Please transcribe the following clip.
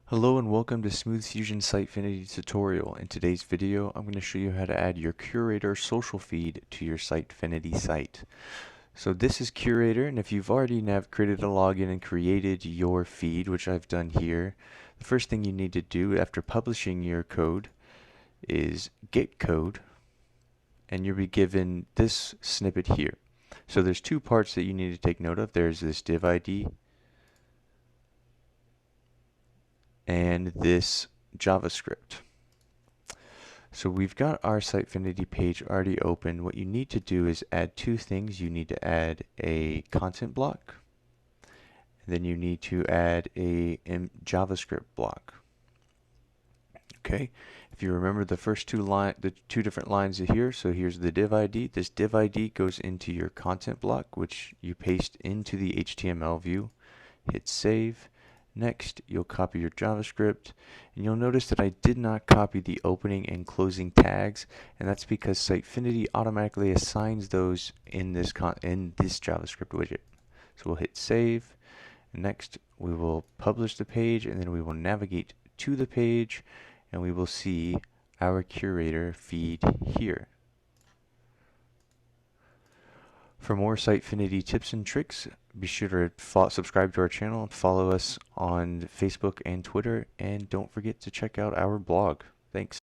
Hello and welcome to Smooth Fusion Sitefinity tutorial. In today's video, I'm going to show you how to add your Curator social feed to your Sitefinity site. So this is Curator, and if you've already created a login and created your feed, which I've done here, the first thing you need to do after publishing your code is get code, and you'll be given this snippet here. So there's two parts that you need to take note of. There's this div ID and this JavaScript. So we've got our Sitefinity page already open. What you need to do is add two things. You need to add a content block, and then you need to add a JavaScript block. Okay, if you remember the first the two different lines here, so here's the div ID. This div ID goes into your content block, which you paste into the HTML view. Hit save. Next, you'll copy your JavaScript, and you'll notice that I did not copy the opening and closing tags, and that's because Sitefinity automatically assigns those in this JavaScript widget. So we'll hit save. Next, we will publish the page, and then we will navigate to the page, and we will see our Curator feed here. For more Sitefinity tips and tricks, be sure to subscribe to our channel and follow us on Facebook and Twitter, and don't forget to check out our blog. Thanks.